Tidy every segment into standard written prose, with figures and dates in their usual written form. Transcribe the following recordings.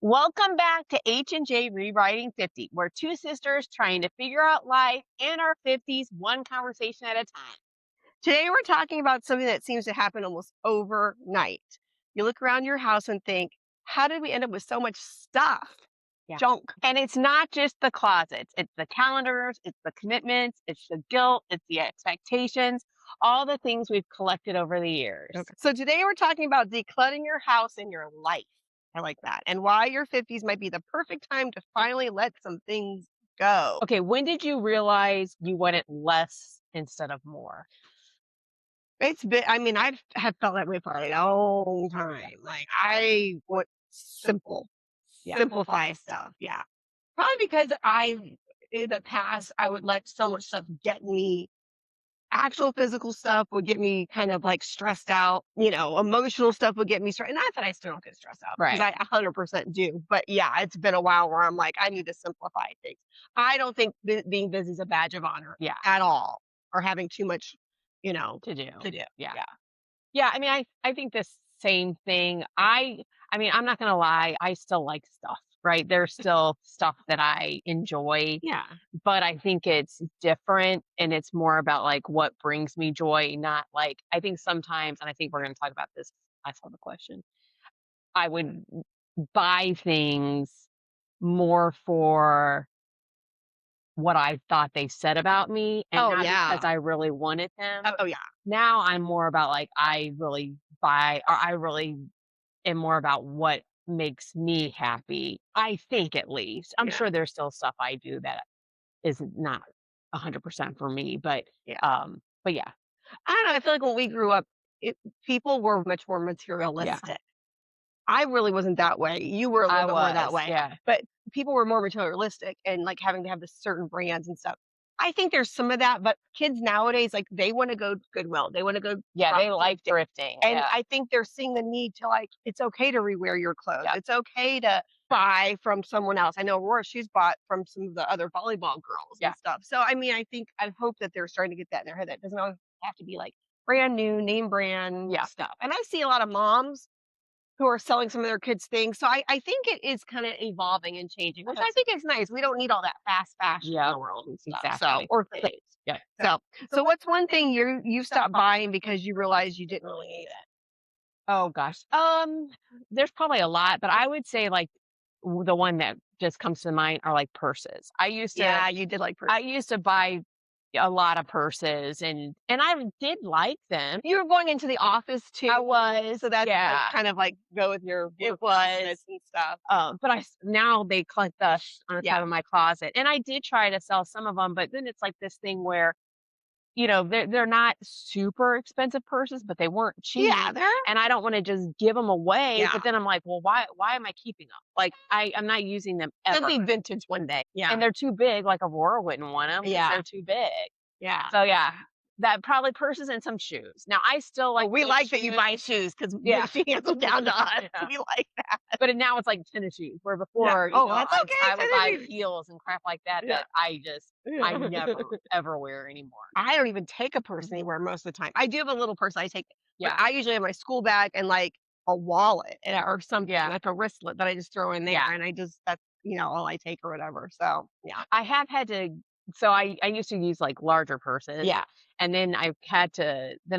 Welcome back to H&J Rewriting 50. We're two sisters trying to figure out life and our 50s one conversation at a time. Today, we're talking about something that seems to happen almost overnight. You look around your house and think, how did we end up with so much stuff? Yeah. Junk. And it's not just the closets, it's the calendars, it's the commitments, it's the guilt, it's the expectations, all the things we've collected over the years. Okay. So, today, we're talking about decluttering your house and your life. I like that. And why your 50s might be the perfect time to finally let some things go. Okay, when did you realize you wanted less instead of more? It's been, I mean, I've have felt that way for a long time. Like, I want simple, Yeah. simplify stuff. Yeah. Probably because in the past, I would let so much stuff get me. Actual physical stuff would get me kind of like stressed out. Emotional stuff would get me stressed. Not that I still don't get stressed out because Right. I 100% do. But yeah, it's been a while where I'm like, I need to simplify things. I don't think being busy is a badge of honor Yeah. at all, or having too much, you know, To do. to do. Yeah. Yeah. Yeah, I mean, I think the same thing. I mean, I'm not gonna lie, I still like stuff, right? There's still stuff that I enjoy, Yeah. but I think it's different and it's more about like what brings me joy, not like I think sometimes, and I think we're gonna talk about this. I saw the question. I would buy things more for what I thought they said about me and Oh not because yeah. I really wanted them. Oh yeah. Now I'm more about like I really buy or I really am more about what makes me happy. I think at least. I'm Yeah. sure there's still stuff I do that is not 100% for me, Yeah. but yeah. I don't know. I feel like when we grew up, people were much more Yeah. materialistic. I really wasn't that way. You were a little I bit more that was. way, Yeah. but people were more materialistic and like having to have the certain brands and stuff. I think there's some of that, but kids nowadays, like they want to go to Goodwill, they want to go Yeah, shop they like thrifting, thrifting. and Yeah. I think they're seeing the need to like it's okay to rewear your clothes. Yeah. It's okay to buy from someone else. I know Aurora, she's bought from some of the other volleyball girls Yeah. and stuff. So I mean, I hope that they're starting to get that in their head. That it doesn't always have to be like brand new, name brand Yeah. stuff. And I see a lot of moms who are selling some of their kids' things. So I think it is kind of evolving and changing, which I think is nice. We don't need all that fast fashion in Yeah. the world and stuff. So Exactly. or things. Yeah. So what's one thing you stopped buying because you realized you didn't really need it? Oh gosh. There's probably a lot, but I would say like the one that just comes to mind are like purses. Yeah, you did like I purses. used to buy a lot of purses and I did like them. You were going into the office too. I was, So that's like yeah, kind of like go with your it work was. business and stuff. But now they collect dust on the Yeah. top of my closet, and I did try to sell some of them, but then it's like this thing where they're not super expensive purses, but they weren't cheap, Yeah, there. and I don't want to just give them away. Yeah. But then I'm like, well, why am I keeping them? Like I'm not using them They'll ever, be vintage one day. Yeah. and they're too big. Like Aurora wouldn't want them because Yeah. they're too big. Yeah. So yeah, that probably purses and some shoes. Now I still Oh, like we those like that you shoes. buy shoes because Yeah. she hands them down to us. Yeah. We like that. But now it's like tennis shoes, where Yeah. before, Oh, that's okay. I would Tennis buy shoes. heels and crap like that Yeah. that I never ever wear anymore. I don't even take a purse anywhere most of the time. I do have a little purse I take, but Yeah. I usually have my school bag and like a wallet or something, Yeah. like a wristlet that I just throw in there, Yeah. and that's all I take or whatever. So yeah, I have had to so I used to use, like, larger purses, yeah, and then I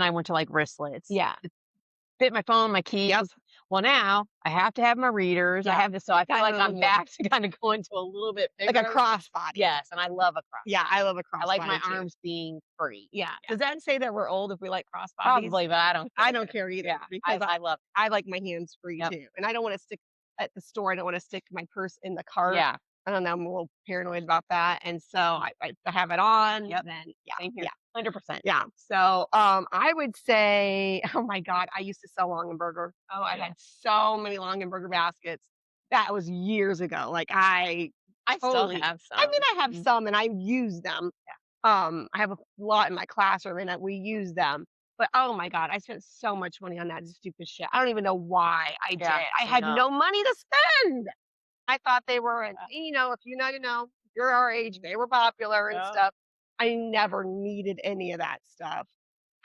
went to, like, wristlets. yeah, Fit my phone, my keys. yep, Well, now I have to have my readers. I yeah. have this so I feel Kind like of I'm back to kinda going to a little bit like a bigger. crossbody. Yes, and I love a Yeah, crossbody. I love a I like my crossbody too. arms being free. Yeah. Yeah. Does that say that we're old if we like crossbodies? Probably, but I don't I care. don't care either Yeah, because I love I like my hands free Yep. too, and I don't want to stick at the store. I don't want to stick my purse in the cart. Yeah. I don't know. I'm a little paranoid about that, and so I have it on. Yep. Then Same here. yeah, 100%. yeah. So I would say, oh my God, I used to sell Longenberger. Oh, I Yeah. had so many Longenberger baskets. That was years ago. Like I still totally. have I some. mean, I have Mhm. some, and I use them. I have a lot in my classroom, and we use them. But oh my God, I spent so much money on that stupid shit. I don't even know why I did. Yeah, I I had know. no money to spend. I thought they were, if you know, you're our age, they were popular and Yeah. stuff. I never needed any of that stuff.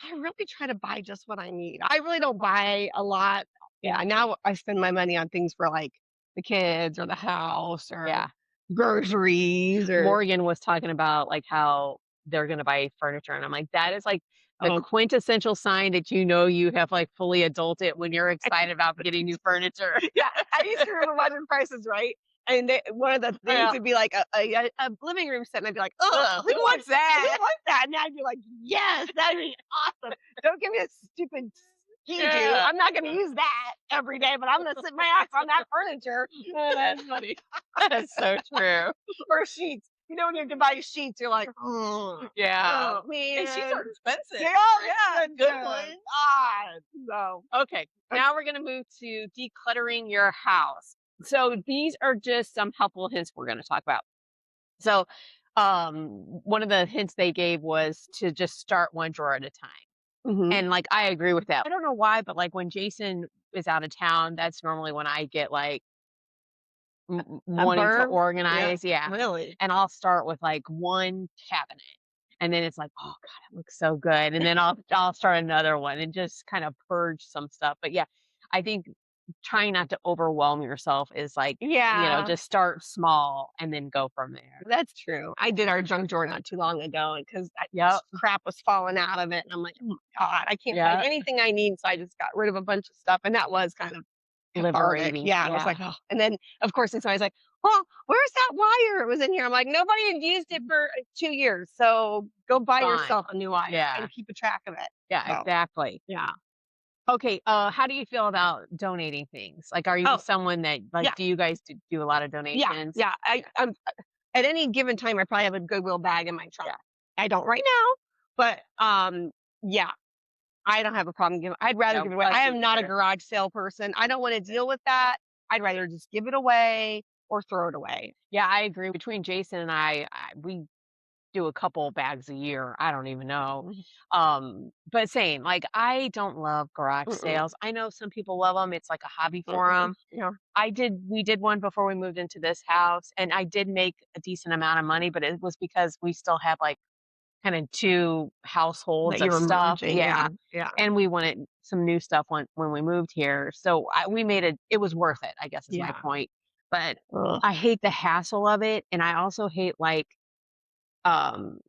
I really try to buy just what I need. I really don't buy a lot. Yeah, now I spend my money on things for like the kids or the house or Yeah. groceries or Morgan was talking about, like, how they're gonna buy furniture, and I'm like, "That is, like, the oh, quintessential sign that you know you have, like, fully adulted when you're excited about getting new furniture." yeah, I used to remember watching Prices Right, and one of the things Yeah. would be like a living room set, and I'd be like, "Ugh, Ugh, who who wants wants who that? wants that?" And now I'd be like, "Yes, that'd be awesome. Don't give me a stupid ski-doo. Yeah. I'm not gonna use that every day, but I'm gonna sit my ass on that furniture." Oh, that's funny. That's so true. Or sheets. You know, when you have to buy sheets, you're like, "Oh, Yeah. oh And sheets are man." expensive. They are Yeah, expensive. good ones. God. So, Okay, uh, now we're gonna move to decluttering your house. So these are just some helpful hints we're gonna talk about. So, one of the hints they gave was to just start one drawer at a time. mhm. And like I agree with that. I don't know why, but like when Jason is out of town, that's normally when I get like A wanting to burr? Yeah, organize. Yeah. really. And I'll start with like one cabinet. And then it's like, oh God, it looks so good. And then I'll start another one and just kind of purge some stuff. But yeah, I think trying not to overwhelm yourself is like, Yeah, just start small and then go from there. that's true. I did our junk drawer not too long ago because Yep. crap was falling out of it, and I'm like, "Oh my god, I can't find Yeah. anything I need," so I just got rid of a bunch of stuff, and that was kind of cathartic. Liberating. Yeah, I was Yeah. like, "Oh," and then, of course, it's always like, "Well, where's that wire? It was in here." I'm like, "Nobody had used it for 2 years, so go buy Fine. yourself a new wire Yeah. and keep a track of it." Yeah, So, exactly. yeah. Okay, how do you feel about donating things? Like, are you Oh, someone that like, yeah, do you guys do a lot of yeah, donations? yeah. I'm at any given time, I probably have a Goodwill bag in my trunk. Yeah, I don't right now, but, yeah, I don't have a problem giving I'd rather no, give it away. us I am not a either. garage sale person. I don't wanna deal with that. I'd rather just give it away or throw it away. Yeah, I agree. Between Jason and we do a couple bags a year. I don't even know. Mhm. But same, like I don't love garage Mm-mm, sales. I know some people love them. It's like a hobby for mm-mm. them. Yeah. We did one before we moved into this house and I did make a decent amount of money, but it was because we still had like kind of 2 households That you of were stuff, merging, yeah, yeah, yeah. and we wanted some new stuff when we moved here, so we made it was worth it, I guess is my Yeah. point, but Ugh. I hate the hassle of it, and I also hate, like,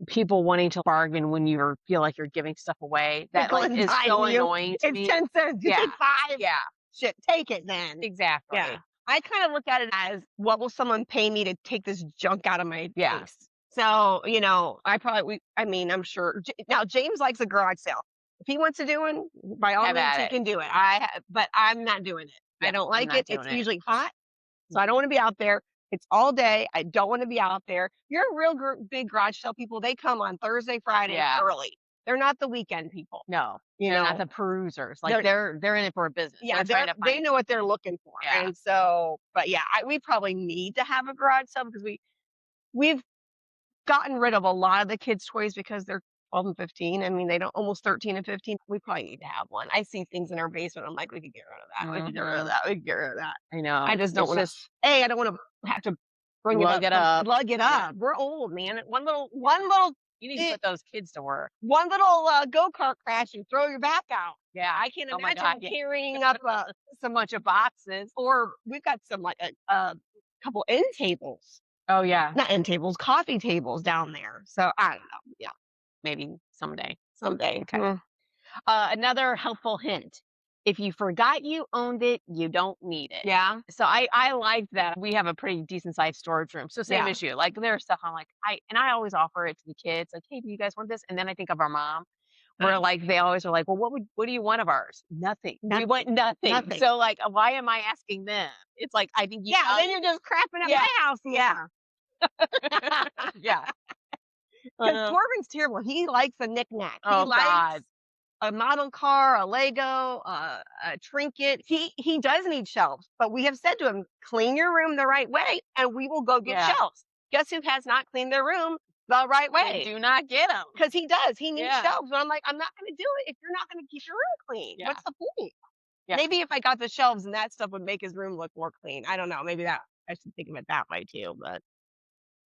people wanting to bargain when you feel like you're giving stuff away. That, Nickel like, and is so dime you. annoying to It's me. 10 cents. You Yeah, take 5. yeah, Shit, take it then. Yeah. exactly. I kind of look at it as, what will someone pay me to take this junk out of my Yeah, face? So, I mean, I'm sure. Now, James likes a garage sale. If he wants to do one, by all have means, at he it. can do it. But I'm not doing it. I Yeah, don't I'm like not it. It's doing it. usually hot, so I don't want to be out there. It's all day. I don't want to be out there. You're real big garage sale people. They come on Thursday, Friday Yeah. early. They're not the weekend people. No, You they're not know, the perusers, like, they're they're in it for a business, yeah, they're trying to they find know what they're looking for, yeah. and so but yeah, we probably need to have a garage sale because we've gotten rid of a lot of the kids' toys because they're 12 and 15. I mean, they don't almost 13 and 15. We probably need to have one. I see things in our basement. I'm like, we could get rid of that. We could get rid of Mhm. that. We could get rid of that. I I know. just don't It's want to. just I don't want to have to bring it lug up, it up. lug it Yeah. up. We're old, man. One little, You need to eh, put those kids to work. one little go kart crash and throw your back out. Yeah. I can't Oh my god, imagine yeah. carrying up so much of boxes. Or we've got some like a couple end tables, Oh, yeah. not end tables, coffee tables down there. So I don't know. Yeah, Maybe someday. someday. Okay. Another helpful hint. If you forgot you owned it, you don't need it. Yeah, So I like that we have a pretty decent sized storage room. So same yeah. issue. Like there's stuff I'm like, I always offer it to the kids, like, hey, do you guys want this? And then I think of our mom. Where like they always are like, well, what do you want of ours? Nothing. We Nothing. want nothing. Nothing. So like, why am I asking them? It's like I think you. Yeah, then you're just crapping at Yeah. my house. Yeah. Yeah. Because Uh, Corbin's terrible. He likes a knickknack. He oh likes God. a model car, a Lego, a trinket. He does need shelves, but we have said to him, clean your room the right way, and we will go get Yeah. shelves. Guess who has not cleaned their room the right They way? do not get them. Because he does. He needs Yeah. shelves. And I'm like, I'm not going to do it if you're not going to keep your room clean. Yeah. What's the point? Yeah. Maybe if I got the shelves and that stuff would make his room look more clean. I don't know. Maybe that I should think of it that way too. But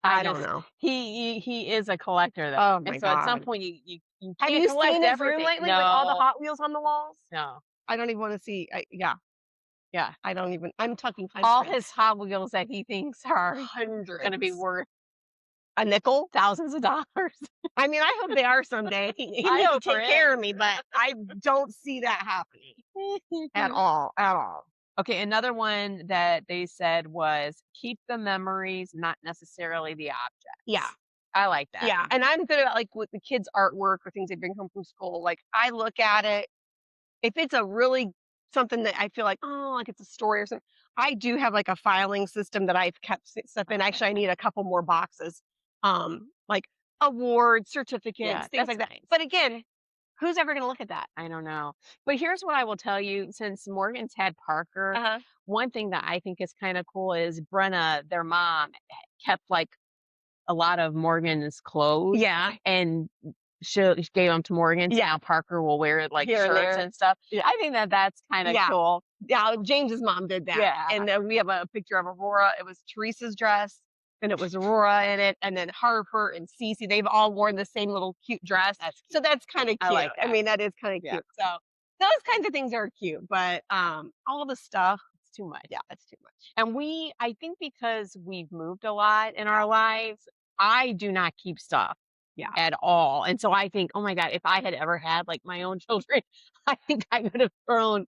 I don't know. He is a collector though. Oh And my so at some god. point you Have can't you collect seen his room everything. lately with all the No. Hot Wheels on the walls? No. I don't even want to see. Yeah. Yeah. I'm talking All hundreds. his Hot Wheels that he thinks are gonna be Hundreds. worth A nickel? thousands of dollars. I mean, I hope they are someday. He I needs to hope for take him. care of me, but I don't see that happening at all, at all. Okay, another one that they said was keep the memories, not necessarily the Yeah. objects. I like that. Yeah, and I'm good about, like, with the kids' artwork or things they bring home from school, like, I look at it, if it's a really something that I feel like, "Oh, like, it's a story or something," I do have, like, a filing system that I've kept stuff in. Actually, I need a couple more boxes, like awards, Yeah, certificates, things that's like that. nice. But again, who's ever gonna look at that? I don't know. But here's what I will tell you, since Morgan's had Parker, Uh-huh. one thing that I think is kind of cool is Brenna, their mom, kept like a lot of Morgan's clothes Yeah, and she gave them to Morgan. So yeah, now Parker will wear like here and shirts there. and stuff. Yeah, I think that that's kind of yeah. cool. Yeah, James's mom did that, Yeah, and then we have a picture of Aurora. It was Teresa's dress, and it was Aurora in it, and then Harper and Cece, they've all worn the same little cute dress, that's so cute. that's kinda I cute. like I that. mean, that is kinda Yeah, cute, so those kinds of things are cute, but, all the stuff, it's too much. yeah, that's too much. And I think because we've moved a lot in our lives, I do not keep stuff Yeah, at all. And so I think, oh my God, if I had ever had like my own children, I think I would have thrown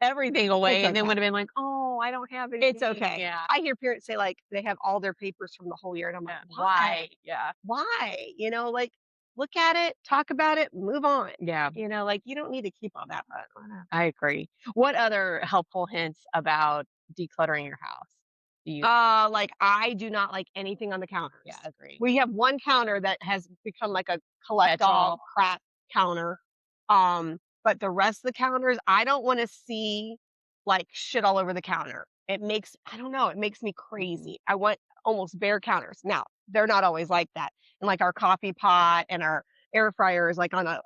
everything it's away and then okay. would have been like, oh, I don't have It's anything. okay. Yeah. I hear parents say, like, they have all their papers from the whole year, and I'm like, Yeah. "Why? Why? Yeah. Why?" Like, look at it, talk about it, move on. Yeah. Like, you don't need to keep all that, but whatever. I agree. What other helpful hints about decluttering your house do you? Like, I do not like anything on the Yeah, counters. agree. We have one counter that has become like a collect Catch all all. crap counter. But the rest of the counters, I don't wanna see, like, shit all over the counter. I don't know, it makes me Mhm. crazy. I want almost bare counters. Now, they're not always like that. And, like, our coffee pot and our air fryer is, like, on a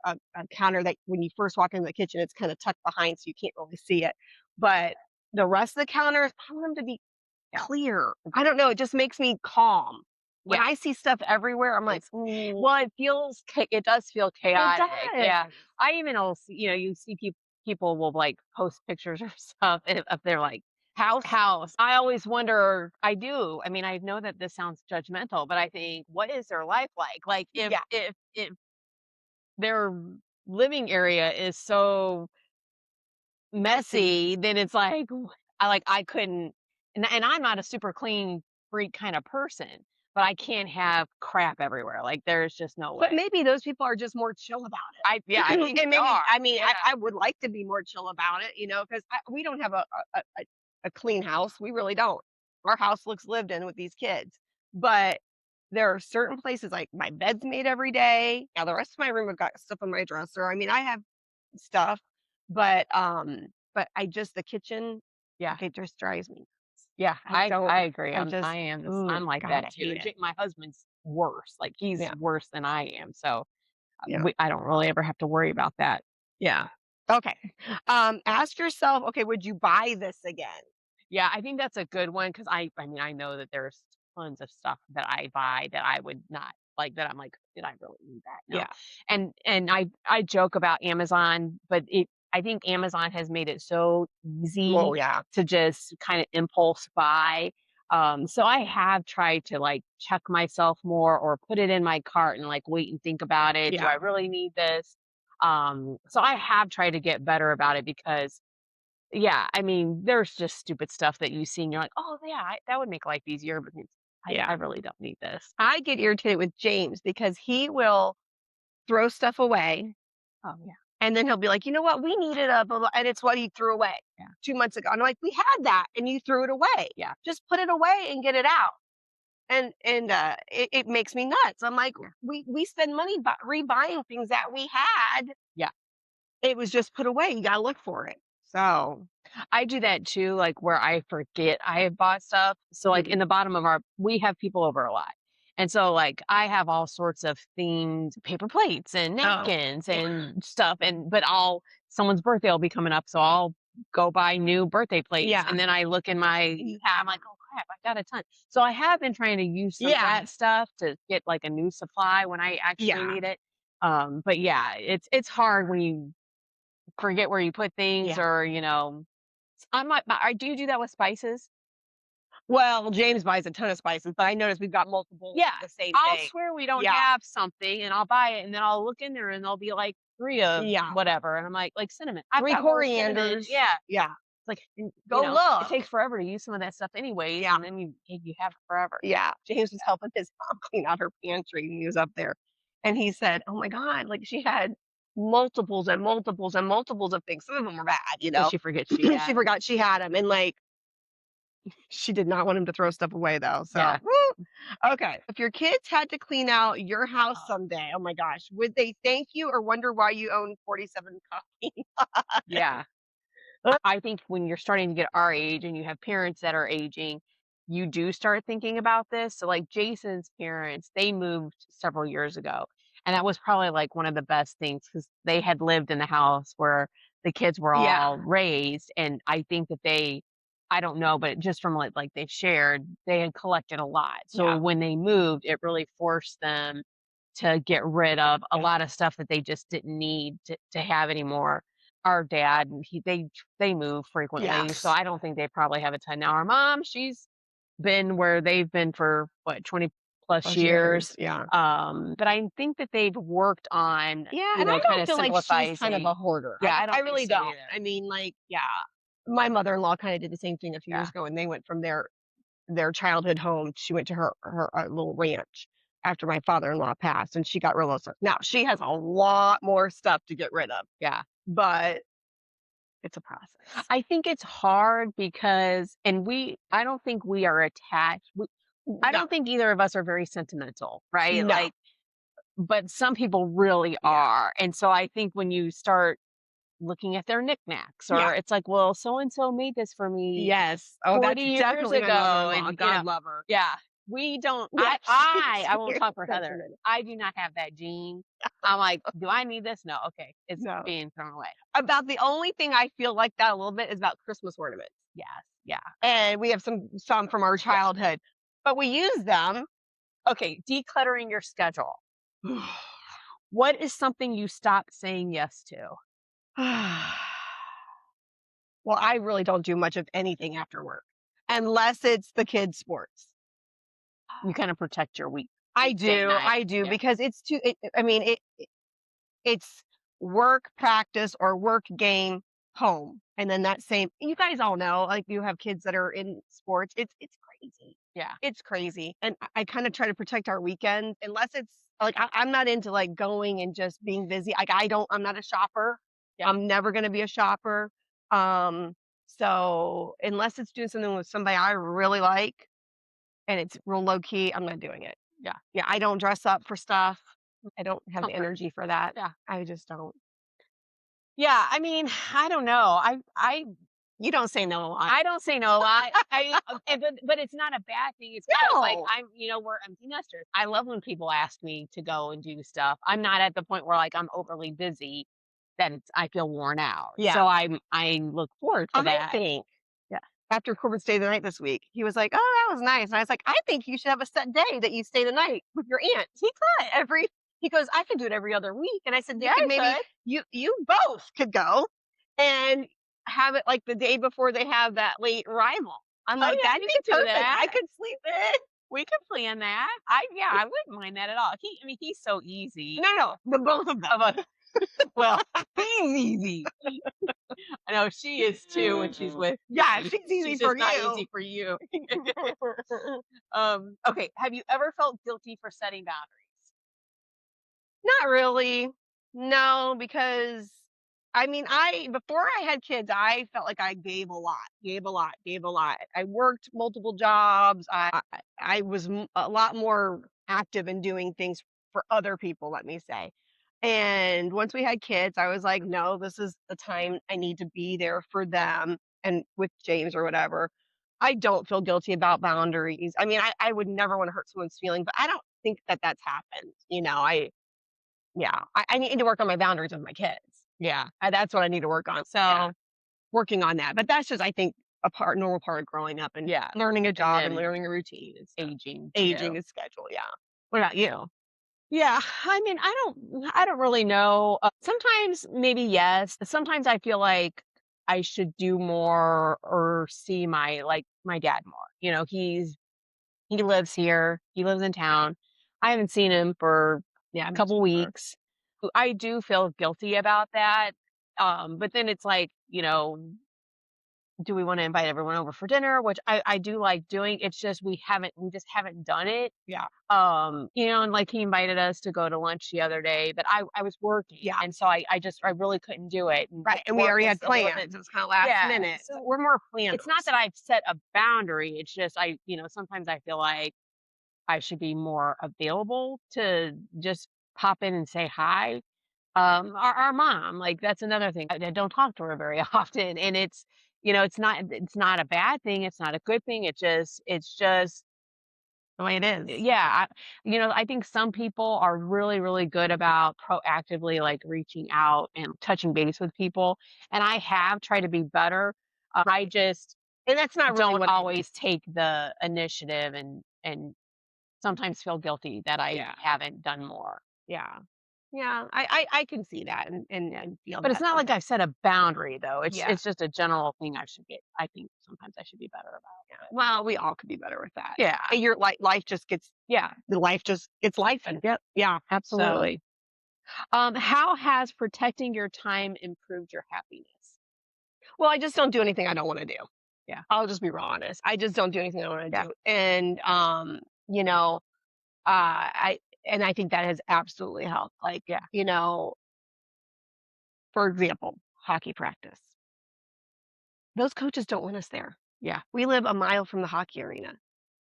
counter that when you first walk into the kitchen, it's kinda tucked behind so you can't really see it. But the rest of the counters, I want them to be Yeah. clear. I don't know, it just makes me calm. When Yeah. I see stuff everywhere, I'm like, It's "Ooh." well, it does feel It chaotic, yeah. does. I even will see you see people will, like, post pictures or stuff of their, like, House? house. I always wonder I do, I mean, I know that this sounds judgmental, but I think, what is their life like? Like, Yeah, if their living area is so messy. messy, then it's I couldn't and I'm not a super clean freak kinda person, but I can't have crap everywhere, like, there's just no But way. maybe those people are just more chill about Yeah, I it. think And they maybe are. I mean, Yeah. I would like to be more chill about it, 'cause we don't have a clean house, we really don't. Our house looks lived in with these kids, but there are certain places, like, my bed's made every day. Now the rest of my room, I've got stuff on my dresser. I mean, I have stuff, but I just the kitchen, Yeah. like, it just drives me nuts. Yeah, I don't I agree. I just I'm ooh, like God, that I too. hate it. My husband's worse. Like, he's Yeah, worse than I am. So yeah. I don't really ever have to worry about that. Yeah. Okay. Ask yourself, okay, would you buy this again? Yeah, I think that's a good one because I mean, I know that there's tons of stuff that I buy that I would not like that I'm like, did I really need that? No. Yeah. And I joke about Amazon, but it I think Amazon has made it so Oh, easy yeah. to just kind of impulse buy. So I have tried to like check myself more or put it in my cart and like wait and think about it. Do Yeah. I really need this? So I have tried to get better about it because yeah, I mean, there's just stupid stuff that you see and you're like, "Oh, yeah, that would make life easier," but I Yeah. really don't need this. I get irritated with James because he will throw stuff away Oh, yeah, and then he'll be like, you know what? We needed a blah, blah, and it's what he threw away yeah, 2 months ago. I'm like, we had that and you threw it away. yeah, Just put it away and get it out. And it makes me nuts. I'm like, yeah, we spend money rebuying things that we had. yeah. It was just put away. You gotta look for it. So I do that too, like, where I forget I have bought stuff. So, like, in mhm. the bottom of our we have people over a lot. And so, like, I have all sorts of themed paper plates and Oh, napkins yeah. and stuff, but someone's birthday will be coming up, so I'll go buy new birthday plates, Yeah. and then I look in my You I'm have like, "Oh, crap, I got a ton." So, I have been trying to use some of yeah. that stuff to get, like, a new supply when I actually Yeah. need it. But yeah, it's hard when you forget where you put things Yeah. or, I might I do do that with spices. Well, James buys a ton of spices, but I noticed we've got multiple Yeah, of the same I'll thing. swear we don't Yeah, have something, and I'll buy it, and then I'll look in there, and there'll be, like, 3 of yeah. whatever, and I'm like cinnamon. I've 3 got more cinnamon. corianders. Yeah. Yeah. It's like, and, Go it look. takes forever to use some of that stuff anyways, Yeah. and then you have it forever. Yeah, James was helping his mom clean out her pantry, and he was up there, and he said, "Oh my god, like, she had multiples and multiples and multiples of things." Some of them were bad, you Did know? she forget she She had 'em? forgot she had them, and, like, she did not want him to throw stuff away, though, so, Yeah. woo. Okay, if your kids had to clean out your house Oh, someday, oh my gosh, would they thank you or wonder why you own 47 coffee? yeah. I think when you're starting to get our age and you have parents that are aging, you do start thinking about this. So, like Jason's parents, they moved several years ago. And that was probably like one of the best things because they had lived in the house where the kids were Yeah, all raised. And I think that I don't know, but just from like they shared, they had collected a lot. So yeah, when they moved, it really forced them to get rid of a yeah, lot of stuff that they just didn't need to have anymore. Our dad, they move yeah, frequently, so I don't think they probably have a ton. Now our mom, she's been where they've been for what, 20 plus plus years, years. yeah. But I think that they've worked on, Yeah, and I kind don't of feel like she's kind of simplifying. a hoarder. Yeah, I I don't think really so don't. either. I mean, like, yeah, my mother-in-law kind of did the same thing a few Yeah, years ago, and they went from their childhood home. She went to her little ranch after my father-in-law passed, and she got rid of stuff. Now she has a lot more stuff to get rid of, yeah. but it's a process. I think it's hard because, I don't think we are attached. I No, don't think either of us are very sentimental, right? no, Like, but some people really yeah, are. And so I think when you start looking at their knickknacks, yeah, or it's like, well, so and so made this for me yes. Oh, 40 that's years definitely my ago. mother-in-law. And, God love her. yeah, we don't, Yeah, she's I won't very talk for Heather. sentimental. I do not have that gene. I'm like, do I need this? No. Okay. It's No. being thrown away. About the only thing I feel like that a little bit is about Christmas ornaments. Yes. Yeah. And we have some from our Yeah. childhood, but we use them. Okay. Decluttering your schedule. What is something you stopped saying yes to? Well, I really don't do much of anything after work unless it's the kids' sports. You kind of protect your weekday night. I do Yeah. because it's too. I mean, it's work, practice, or work, game, home, and then that same. You guys all know, like you have kids that are in sports. It's crazy. Yeah. It's crazy, and I kind of try to protect our weekends unless it's like I'm not into like going and just being busy. Like I don't. I'm not a shopper. Yeah. I'm never going to be a shopper. Um, so unless it's doing something with somebody I really like and it's real low key, I'm not doing it. Yeah. Yeah, I don't dress up for stuff. I don't have the Comfort. energy for that. Yeah. I just don't. Yeah, I mean, I don't know. You don't say no a lot. I don't say no a lot. But it's not a bad thing. It's because like No. we're empty nesters. I love when people ask me to go and do stuff. I'm not at the point where like I'm overly busy that I feel worn out. Yeah. So I look forward to I that. think Yeah. after Corbett stayed the night this week, he was like, "Oh, that was nice." And I was like, "I think you should have a set day that you stay the night with your aunt." He could every. He goes, "I could do it every other week." And I said, "You Yeah, could I maybe could. you both could go and have it like the day before they have that late arrival." I'm Oh like, yeah, "That'd you be could do perfect. I that. could sleep in." We could plan that. I wouldn't mind that at all. He's so easy. No, no, the both of them. Of a well, he's easy. I know she is too when she's with Yeah, me. she's easy She's just for not you. easy for you. Okay. Have you ever felt guilty for setting boundaries? Not really. No, because I mean, I before I had kids, I felt like I gave a lot, gave a lot, gave a lot. I worked multiple jobs. I was a lot more active in doing things for other people, let me say. And once we had kids, I was like, no, this is the time I need to be there for them and with James or whatever. I don't feel guilty about boundaries. I mean, I would never want to hurt someone's feeling, but I don't think that that's happened. Yeah, I need to work on my boundaries with my kids. Yeah. That's what I need to work on. Yeah. So, working on that. But that's just, I think, a normal part of growing up and Yeah. learning a And job and then learning a routine and stuff. aging Aging too. a schedule, yeah. What about you? Yeah. I mean, I don't really know. Sometimes maybe yes. Sometimes I feel like I should do more or see my dad more. He lives here. He lives in town. I haven't seen him for Yeah, a me couple too. weeks. I do feel guilty about that. But then it's like, do we want to invite everyone over for dinner? Which I do like doing. It's just we just haven't done it. Yeah, And like he invited us to go to lunch the other day, but I was working, yeah, and so I really couldn't do it, and right. And we work already was had a little bit. plans. It was kind of last Yeah, minute. so We're more it's not planners. that I've set a boundary. It's just sometimes I feel like I should be more available to just pop in and say hi. Our mom, like, that's another thing. I don't talk to her very often, and it's not a bad thing. It's not a good thing. It's just The way it is. yeah. I think some people are really, really good about proactively like reaching out and touching base with people, and I have tried to be better. I Right. just And that's not really don't what I do. always take the initiative and sometimes feel guilty that I Yeah. haven't done more. Yeah. Yeah. I can see that Yeah. and feel But it's that not like sometimes. I've set a boundary though. It's Yeah. it's just a general thing I think sometimes I should be better about. Yeah. But Well, we all could be better with that. yeah. And your life just gets Yeah. the life just gets life and Yep. yeah. So Absolutely. How has protecting your time improved your happiness? well, I just don't do anything I don't want to do. Yeah. I'll just be real honest. I just don't do anything I want to Yeah. do. And you know, I think that has absolutely helped. Like, Yeah. for example, hockey practice. Those coaches don't want us there. Yeah. We live a mile from the hockey arena.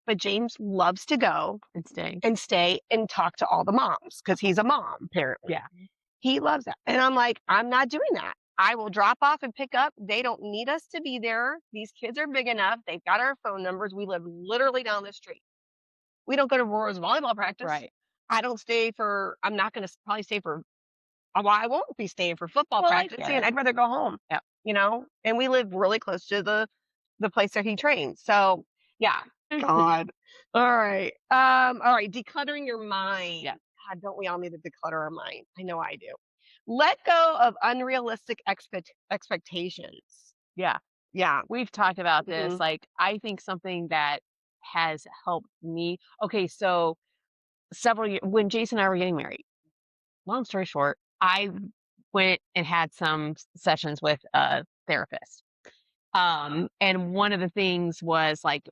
But James loves to go And stay. and stay and talk to all the moms because he's a mom, apparently. Yeah. He loves that. And I'm like, I'm not doing that. I will drop off and pick up. They don't need us to be there. These kids are big enough. They've got our phone numbers. We live literally down the street. We don't go to Rora's volleyball practice. Right. I'm not going to probably stay for, well, I won't be staying for football Well, I practice. get And it. I'd rather go home, Yeah. and we live really close to the place that he trains. So yeah, God. All right. Decluttering your mind. Yeah. God, don't we all need to declutter our mind? I know I do. Let go of unrealistic expectations. Yeah. Yeah. We've talked about this. Hmm. Like, I think something that has helped me. Okay, so several years when Jason and I were getting married, long story short, I went and had some sessions with a therapist. And one of the things was like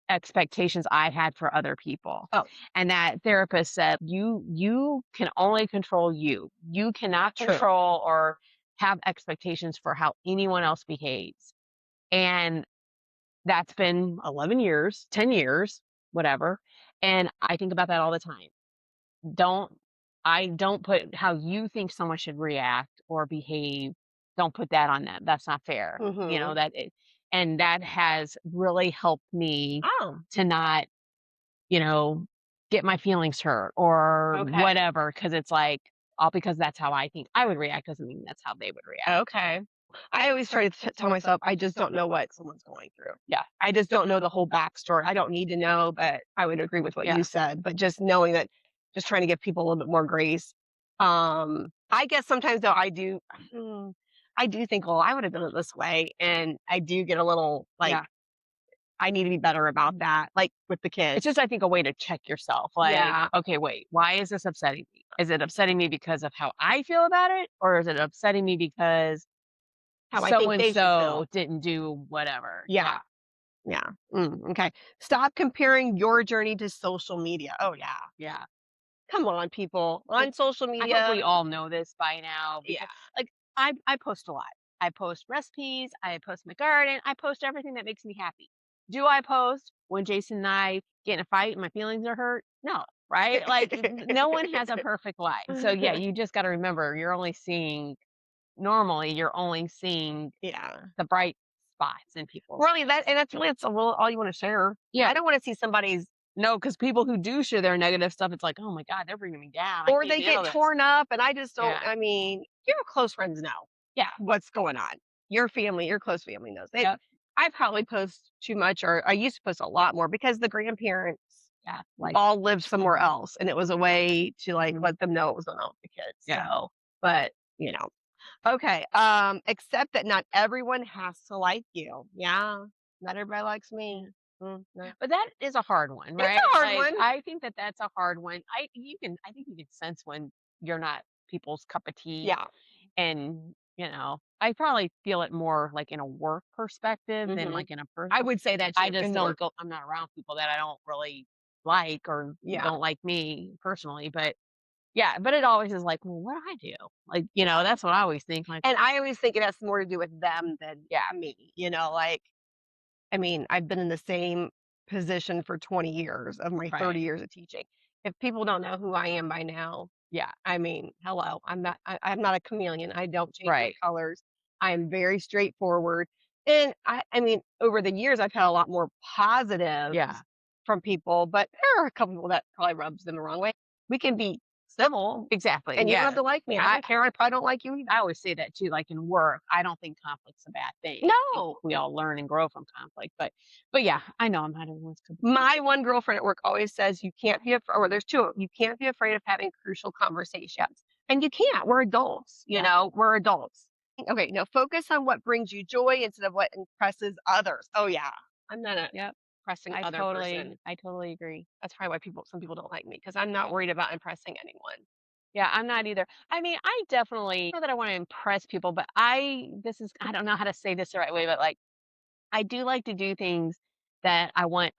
expectations I had for other people. Oh, And that therapist said, you can only control you. You cannot true. control or have expectations for how anyone else behaves. And that's been 11 years, 10 years, whatever. And I think about that all the time. Don't I don't put how you think someone should react or behave, don't put that on them. That's not fair. Hmm. And that has really helped me Oh, to not, you know, get my feelings hurt or okay. whatever, because it's like, all because that's how I think I would react doesn't mean that's how they would react. Okay. I always try to tell myself I just don't know what someone's going through. Yeah. I just don't know the whole backstory. I don't need to know, but I would agree with what Yeah. you said. But just knowing that, just trying to give people a little bit more grace. I guess sometimes though hmm, I do think, well, I would have done it this way, and I do get a little like Yeah. I need to be better about that, like with the It's kids. just, I think, a way to check yourself. Like, Yeah, okay, wait, why is this upsetting me? Is it upsetting me because of how I feel about it? Or is it upsetting me because how I so think and they should so feel. didn't do whatever? Yeah, Yeah. yeah. Okay. Stop comparing your journey to social media. Oh yeah. Yeah. Come on, people And on social I hope we media. all know this by now Yeah. because, like, I post a lot. I post recipes, I post my garden, I post everything that makes me happy. Do I post when Jason and I get in a fight and my feelings are hurt? No, right? Like, no one has a perfect life. So, yeah, you just got to remember you're only seeing Yeah. the bright spots in people's Really, lives. it's a little all you wanna share. Yeah. I don't wanna see somebody's No, because people who do share their negative stuff, it's like, oh my God, they're bringing me down. I or can't they deal get with this. torn up, and I just don't Yeah. I mean, your close friends know Yeah. what's going on. Your family, your close family knows. Yep. I probably post too much, or I used to post a lot more because the grandparents Yeah. Like, all lived somewhere else, and it was a way to, like, let them know what was going on with the kids, yeah. so but, you know. Okay. Accept that not everyone has to like you. Yeah. Not everybody likes Yeah. me. No. But that is a hard one, It's right? a hard Like, one. I think that that's a hard one. I think you can sense when you're not people's cup of tea. Yeah. And, I probably feel it more like in a work perspective than hmm like in a I personal. would say that I too just in don't work. go, I'm not around people that I don't really like or Yeah. don't like me personally. But yeah, but it always is like, well, what do I do? Like, Yeah. that's what I always think. Like, And I always think it has more to do with them than yeah, me. Like, I mean, I've been in the same position for 20 years of my right. 30 years of teaching. If people don't know who I am by now, Yeah, I mean, hello. I'm not a chameleon. I don't change my right. colors. I am very straightforward. And I mean, over the years I've had a lot more Yeah, positives from people, but there are a couple people that probably rubs them the wrong way. We can be civil exactly. and you don't have Yeah. to like me. I I, don't care. I probably don't like you either. I always say that too, like in work, I don't think conflict's a bad thing. I think No. we all learn and grow from conflict. But yeah, I know I'm not everyone's cup of tea. My one girlfriend at work always says you can't be afraid, or there's two of 'em, you can't be afraid of having crucial conversations. And you can't. We're adults, Yeah. we're adults. Okay, no, focus on what brings you joy instead of what impresses others. Oh yeah. I'm not a Yep. impressing I other person. totally I totally agree. That's probably why some people don't like me because I'm not Yeah. worried about impressing anyone. Yeah, I'm not either. I mean, I definitely know that I want to impress people, but I don't know how to say this the right way, but like I do like to do things that I want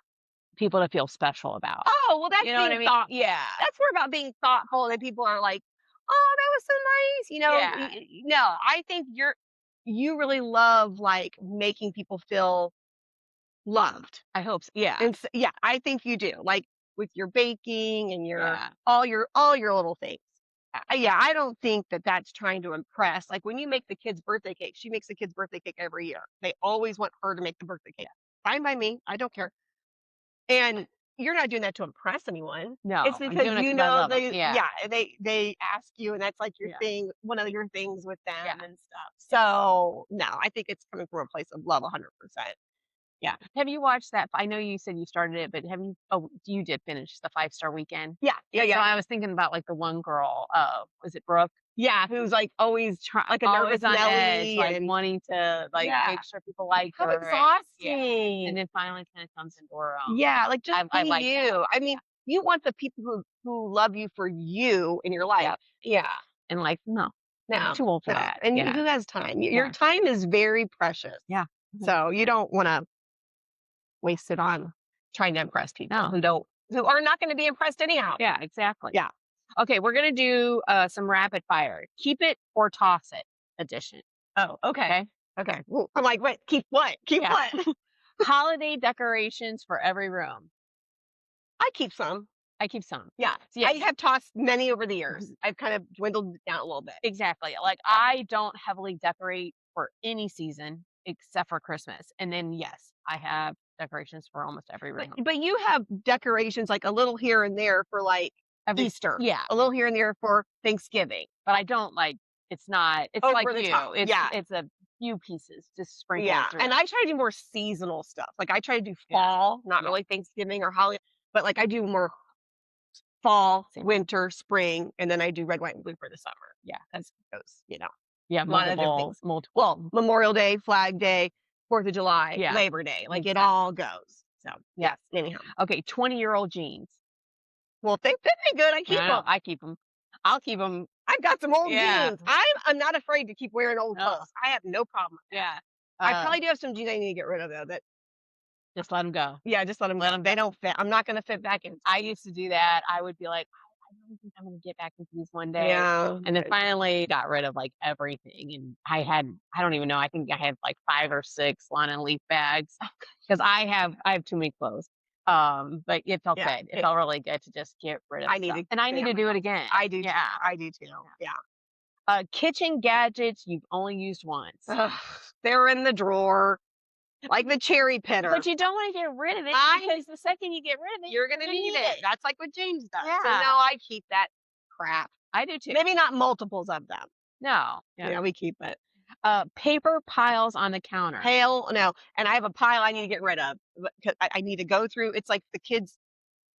people to feel special about. Oh, well, You that's know what I being mean? thought. Yeah. That's more about being thoughtful, and people are like, "Oh, that was so nice." Yeah. No, I think you really love like making people feel loved, I hope so. Yeah. and yeah, I think you do. Like with your baking and Yeah. all your little things. Yeah, I don't think that that's trying to impress. Like when you make the kid's birthday cake, she makes the kid's birthday cake every year. They always want her to make the birthday cake. Yeah. Fine by me. I don't care. And you're not doing that to impress anyone. It's No, I'm because doing it because I love them. Yeah. they ask you and that's like your Yeah. thing, one of your things with Yeah. them and stuff. So, no, I think it's coming from a place of love 100%. Yeah. Have you watched that? I know you said you started it, but have you? Oh, you did finish the 5 Star Weekend. Yeah. Yeah, So yeah. I was thinking about like the one girl. Was it Brooke? Yeah, who's like always Try like a nervous always on edge, Nelly like and wanting to like yeah. make sure people like How her. Yeah, and exhausting. then finally kind of comes into her own. Yeah, like just I be like that. you. I mean, Yeah. you want the people who love you for you in your life. Yep. Yeah. And like, no, I'm No, too old for no. that. And Yeah. who has time? Your Yeah. time is very precious. Yeah. Mhm. So you don't want to waste it on trying to impress people No. who are not going to be impressed anyhow. Yeah. Exactly. Yeah. Okay, we're gonna do some rapid fire. Keep it or toss it edition. Oh, okay. Okay. Okay. Ooh, I'm like, wait, keep what? Keep Yeah. what? Holiday decorations for every room. I keep some. I keep some. Yeah. So yeah, I have tossed many over the years. I've kind of dwindled it down a little bit. exactly. Like I don't heavily decorate for any season except for Christmas. And then yes, I have decorations for almost every room. But you have decorations like a little here and there for like Every Easter, yeah, a little here and there for Thanksgiving. but I don't like it's like Over the you. top. Yeah. It's a few pieces just sprinkled Yeah, through. and I try to do more seasonal stuff. Like I try to do Yeah. fall, not Yeah. really Thanksgiving or holiday, but like I do more fall, Same. winter, spring, and then I do red, white, and blue for the summer. Yeah. That's goes, Yeah, a lot of different things. multiple. Well, Memorial Day, Flag Day, 4th of July, Yeah. Labor Day, like it Exactly. all goes. So Yeah. yes, anyhow. Okay, 20-year-old jeans. Well, if they fit me good, I keep I know, them. I keep them. I'll keep them. I've got some old Yeah. jeans. I'm not afraid to keep wearing old No. clothes. I have no problem with that. Yeah. I probably do have some jeans I need to get rid of though. That Just let them go. yeah, just let them. Let 'em They don't fit. I'm not going to fit back in. I used to do that. I would be like, I don't think I'm gonna get back into these one day. Yeah. And then finally got rid of like everything. And I don't even know, I think I had like 5 or 6 lawn and leaf bags because I have too many clothes. But it felt Yeah, good. It felt really good to just get rid of I need stuff. to And I get need to them do it out. again. I do too. Yeah. I do too. Yeah. Kitchen gadgets you've only used once. Ugh, they're in the drawer, like the cherry pitter. But you don't want to get rid of it I- because the second you get rid of it, You're gonna need it. That's like what James does. So Yeah. no, I keep that crap. I do too. Maybe not multiples of them. No. Yeah. Yeah, we keep it. Paper piles on the counter. Hail, no. And I have a pile I need to get rid of because I need to go through. It's like the kids.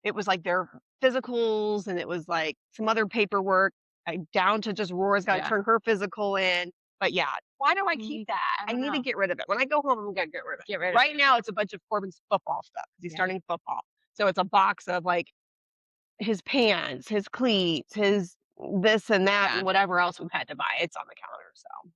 It was like their physicals, and it was like some other paperwork. I down to just Rora's got to Yeah. turn her physical in. But yeah, why do I keep Mm, that? I I don't need to know. get rid of it. When I go home, I'm gonna get rid of Get it. rid of Right it. now, it's a bunch of Corbin's football stuff because he's Yeah. starting football. So it's a box of like his pants, his cleats, his this and that, Yeah. and whatever else we've had to buy. It's on the counter. So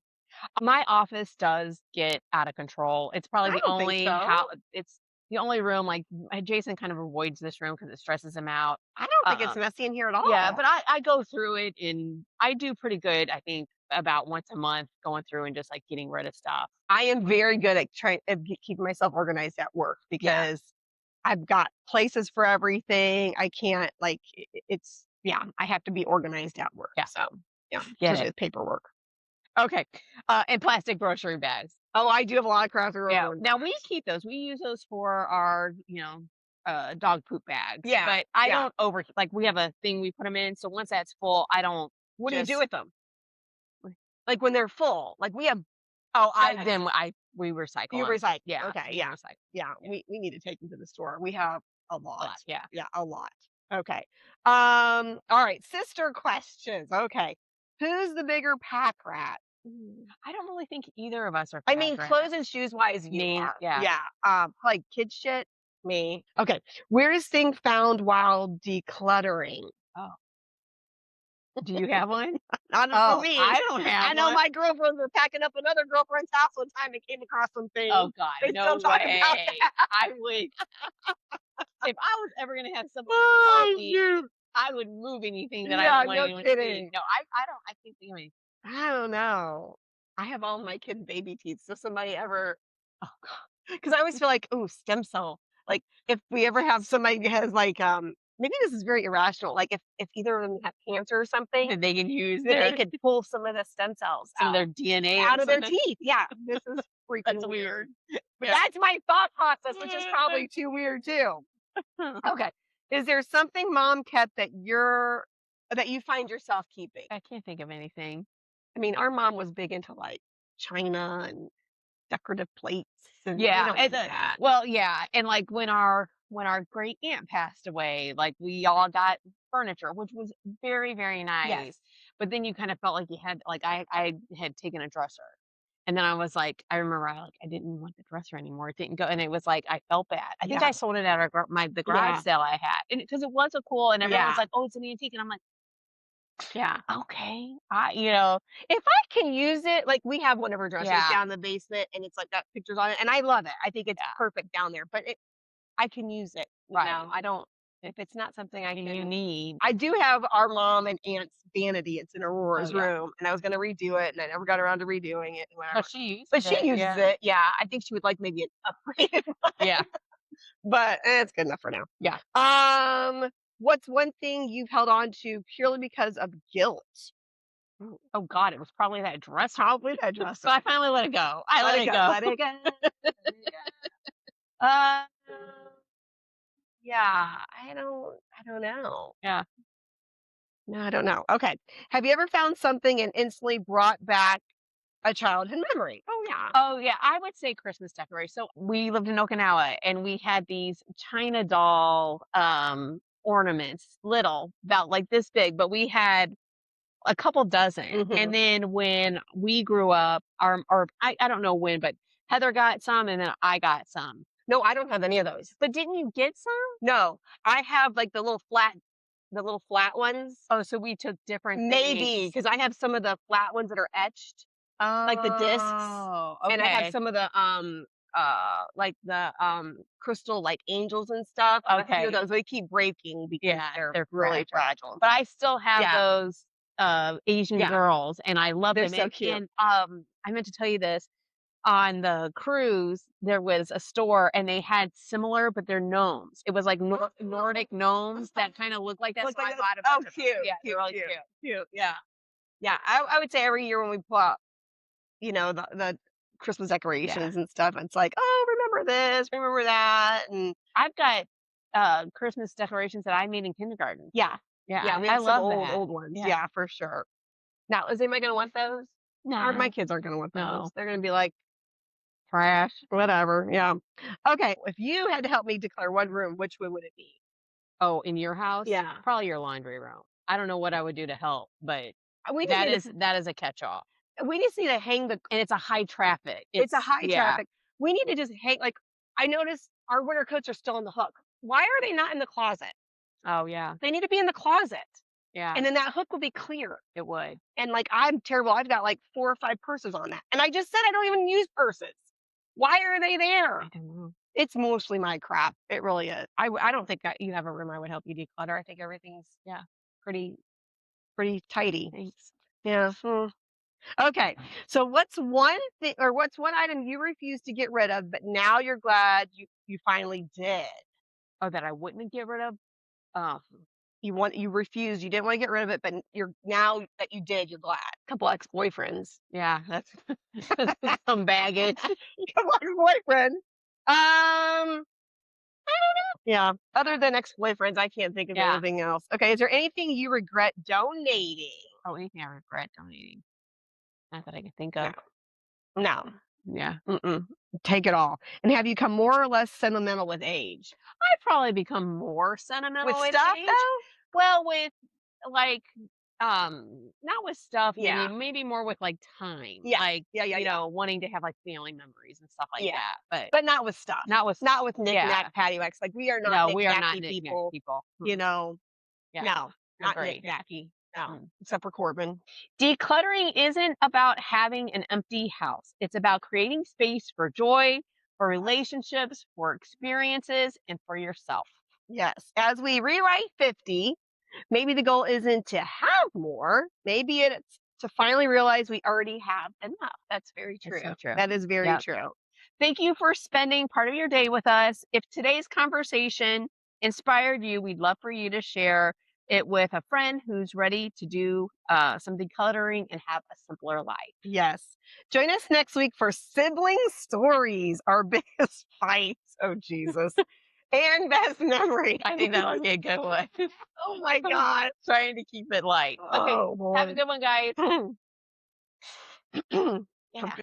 My office does get out of control. It's probably I the don't think only so. how it's the only room, like, Jason kind of avoids this room because it stresses him out. I don't think Uh, it's messy in here at yeah, all. but I go through it and I do pretty good, I think, about once a month going through and just, like, getting rid of stuff. I am very good at trying at keeping myself organized at work Yeah, because I've got places for everything. I can't like it's yeah, I have to be organized at work. yeah, So, yeah, get especially it. with paperwork. Okay, and plastic grocery bags. Oh, I do have a lot of crafts Yeah, around. now we keep those. We use those for our, dog poop bags, Yeah, but I yeah. don't over like, we have a thing we put them in, so once that's full, I don't What do you do just with them? Like when they're full? Like we have oh, bags. we recycle You them. recycle. Yeah, Okay, we yeah. recycle. Yeah, Yeah, we need to take them to the store. We have a a lot. lot, yeah. Yeah, a lot. Okay. All right, sister questions. Okay. Who's the bigger pack rat? I don't really think either of us are I pack mean, clothes and rats. shoes wise, you Me, are. yeah. Yeah. Like kid shit, me. Okay. Weirdest thing found while decluttering. Oh, do you have one? Not for Oh, me. I don't have I know one. my girlfriends were packing up another girlfriend's house one time and came across some Oh things. god, They still no talk about way. that. I would if I was ever gonna have someone help Oh me, shoot. I would move anything that I Yeah, don't want no anyone to see. kidding. No, I don't I think, I mean, I don't know. I have all my kids' baby teeth. So somebody ever oh god, because I always feel like, oh, stem cell. Like if we ever have somebody who has like maybe this is very irrational. Like if either of them have cancer or something, that they can use then they their could pull some of the stem cells some of their DNA or out of their something. teeth. Yeah, this is That's freaking weird. weird. Yeah. That's my thought process, which is probably too weird too. Okay. Is there something mom kept that you find yourself keeping? I can't think of anything. I mean, our mom was big into like china and decorative plates, and we Yeah, don't and do that. well, yeah, and, like, when our great aunt passed away, like, we all got furniture, which was very, very Yes. nice, but then you kind of felt like you had like, I had taken a dresser, and then I was like I remember I didn't want the dresser anymore, it didn't go and it was like, I felt bad. I think Yeah. I sold it at our the garage Yeah. sale I had, and because it was a cool and everyone was Yeah. like, "Oh, it's an antique," and I'm like, Yeah. "Okay." If I can use it, like we have one of her dressers Yeah, down in the basement and it's like got pictures on it and I love it. I think it's yeah, perfect down there, but I can use it. right. I don't if it's not something I You can need I do have our mom and aunt's vanity. It's in oh, Aurora's yeah. room and I was gonna redo it and I never got around to redoing it and Oh, whatever. she uses But she it, uses yeah. it. Yeah. I think she would like maybe an upgraded one, Yeah, but it's good enough for now. yeah. What's one thing you've held on to purely because of guilt? Ooh, oh god, it was probably that dresser. Probably that So dresser. I finally let it go. I Let let it it go. go. Let it go. Let it go. Uh, Yeah, I don't know. yeah. No, I don't know. Okay. Have you ever found something and instantly brought back a childhood memory? Oh yeah. Oh, yeah, I would say Christmas decorations. So we lived in Okinawa, and we had these China doll, ornaments, little, about like this big, but we had a couple dozen. Hmm. And then when we grew up, or I don't know when, but Heather got some, and then I got some. No, I don't have any of those. But didn't you get some? No, I have like the little flat ones. Oh, so we took different Maybe things. because I have some of the flat ones that are etched, like the discs, Oh, and I have okay. some of the like the crystal like angels and stuff. I have a few of Okay. those. They keep breaking because Yeah, they're they're really fragile. fragile and But stuff. I still have Yeah, those, Asian yeah, girls, and I love they're them, so cute. I meant to tell you this, on the cruise, there was a store, and they had similar, but they're gnomes. It was like Nordic gnomes that kinda look like that, so Look like I this. bought a Oh, bunch of those. cute, Yeah, they're cute, really cute, cute. cute. Yeah, yeah. I would say every year when we pull out, the Christmas Yeah. decorations and stuff, it's like, oh, remember this, remember that, and I've got, Christmas decorations that I made in kindergarten. yeah, Yeah, yeah. We I have some love that. old ones. Yeah. Yeah, for sure. Now, is anybody gonna want those? My No, kids aren't gonna want those. no. They're gonna be like, Trash. whatever. Yeah. Okay. If you had to help me declare one room, which one would it be? Oh, in your house? Yeah. Probably your laundry room. I don't know what I would do to help, but We just need to that is a catch-all. we just need to hang the And it's a high traffic. it's a It's high yeah. traffic. We need to just hang like, I noticed our winter coats are still on the hook. Why are they not in the closet? Oh, yeah. They need to be in the closet, Yeah, and then that hook will be clear. it would. And, like, I'm terrible. I've got, like, 4 or 5 purses on that, and I just said I don't even use purses. Why are they there? I don't know. It's mostly my crap. It really is. I don't think that you have a room I would help you declutter. I think everything's yeah, pretty Pretty tidy. thanks. Yeah, okay, so what's one thing or what's one item you refuse to get rid of, but now you're glad you finally did? Oh, that I wouldn't get rid of? Oh, You refused, you didn't wanna get rid of it, but you're now that you did, you're glad. Couple ex-boyfriends. yeah, that's some baggage. Come on, boyfriend. Um, yeah, other than ex-boyfriends, I can't think of Yeah. anything else. Okay, is there anything you regret donating? Oh, anything I regret donating. Not that I can think No, of. no, Yeah. mm-mm. Take it all. And have you become more or less sentimental with age? I've probably become more With sentimental with stuff age. though? Well, with like not with stuff, Yeah, maybe more with like time. yeah, Like, yeah, yeah, yeah, wanting to have like family memories and stuff like yeah. that. But But not with stuff. not with Not with yeah. knick-knack paddywhacks. Like we are not No, we are not knick-knacky knick-knack people, people. you know. Yeah, No, not agree. knick-knacky. No, Mm. except for Corbin. Decluttering isn't about having an empty house. It's about creating space for joy, for relationships, for experiences, and for yourself. Yes. As we rewrite 50, maybe the goal isn't to have more. Maybe it's to finally realize we already have enough. That's very It's true. so true. That is very Yep. true. Thank you for spending part of your day with us. If today's conversation inspired you, we'd love for you to share it with a friend who's ready to do some decluttering and have a simpler life. Yes. Join us next week for sibling stories, our biggest fights. Oh, Jesus. And best memory. I think that would be a good one. Oh, my God. Trying to keep it light. Okay. Oh, Have a boy. good one, guys. Yeah.